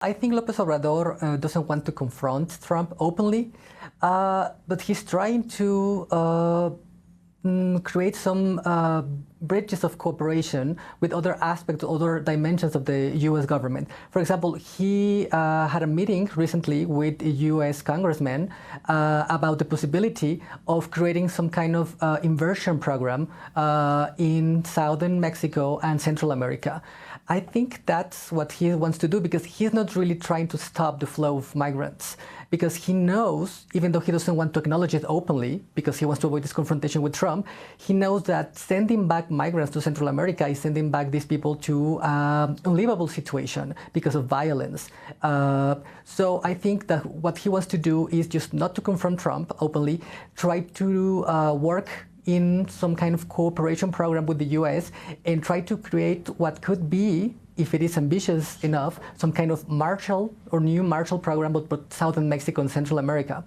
I think López Obrador doesn't want to confront Trump openly, but he's trying to create some bridges of cooperation with other aspects, other dimensions of the U.S. government. For example, he had a meeting recently with U.S. congressmen about the possibility of creating some kind of inversion program in southern Mexico and Central America. I think that's what he wants to do, because he's not really trying to stop the flow of migrants, because he knows, even though he doesn't want to acknowledge it openly, because he wants to avoid this confrontation with Trump, he knows that sending back migrants to Central America is sending back these people to an unlivable situation because of violence. So I think that what he wants to do is just not to confront Trump openly, try to work in some kind of cooperation program with the U.S. and try to create what could be, if it is ambitious enough, some kind of Marshall or new Marshall program, but Southern Mexico and Central America.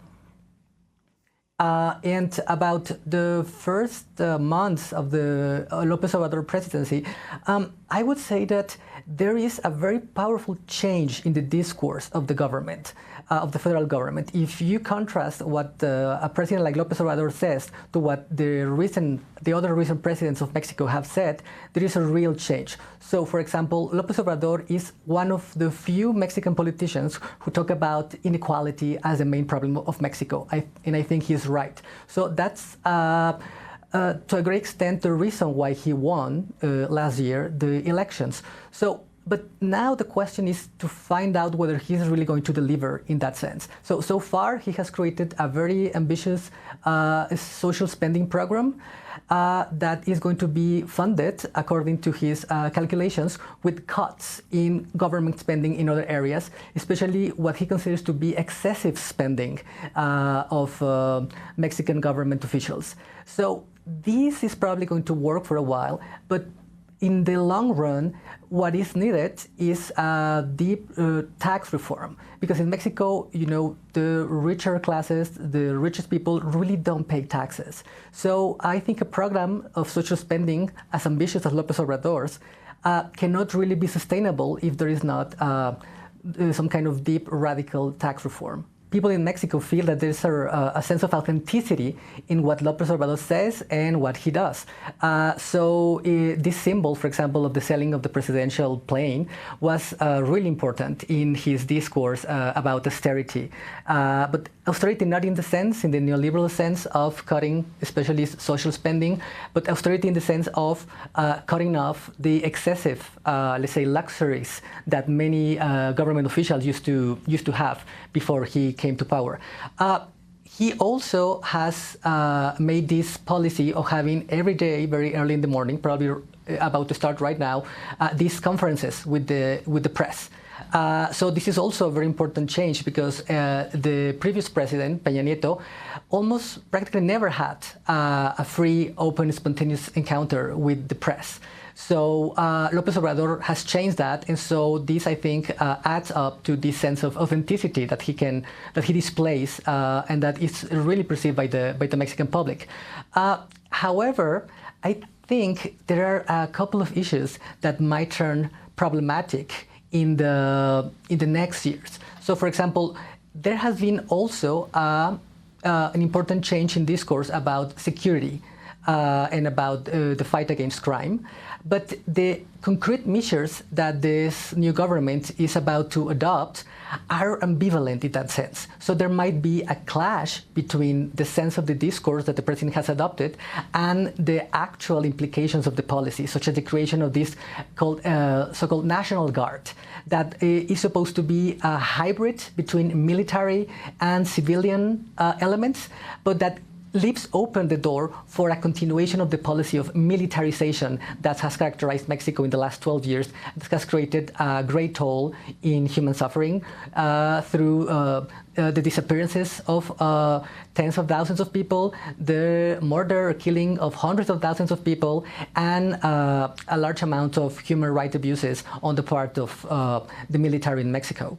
And about the first months of the López Obrador presidency, I would say that there is a very powerful change in the discourse of the government, of the federal government. If you contrast what a president like López Obrador says to what the other recent presidents of Mexico have said, there is a real change. So, for example, López Obrador is one of the few Mexican politicians who talk about inequality as the main problem of Mexico, and I think he's right. So that's to a great extent the reason why he won last year the elections. So, but now the question is to find out whether he's really going to deliver in that sense. So far he has created a very ambitious social spending program that is going to be funded, according to his calculations, with cuts in government spending in other areas, especially what he considers to be excessive spending of Mexican government officials. So this is probably going to work for a while, but in the long run, what is needed is a deep tax reform, because in Mexico, you know, the richer classes, the richest people really don't pay taxes. So I think a program of social spending as ambitious as López Obrador's cannot really be sustainable if there is not some kind of deep radical tax reform. People in Mexico feel that there's a sense of authenticity in what López Obrador says and what he does. This symbol, for example, of the selling of the presidential plane was really important in his discourse about austerity. But austerity not in the neoliberal sense of cutting, especially social spending, but austerity in the sense of cutting off the excessive, let's say, luxuries that many government officials used to have before he came to power. He also has made this policy of having every day, very early in the morning, probably about to start right now, these conferences with the press. So this is also a very important change, because the previous president, Peña Nieto, almost practically never had a free, open, spontaneous encounter with the press. So López Obrador has changed that, and so this, I think, adds up to this sense of authenticity that he displays, and that is really perceived by the Mexican public. However, I think there are a couple of issues that might turn problematic in the next years. So, for example, there has been also an important change in discourse about security and about the fight against crime. But the concrete measures that this new government is about to adopt are ambivalent in that sense. So there might be a clash between the sense of the discourse that the president has adopted and the actual implications of the policy, such as the creation of this so-called National Guard, that is supposed to be a hybrid between military and civilian elements, but that leaves open the door for a continuation of the policy of militarization that has characterized Mexico in the last 12 years. This has created a great toll in human suffering through the disappearances of tens of thousands of people, the murder or killing of hundreds of thousands of people, and a large amount of human rights abuses on the part of the military in Mexico.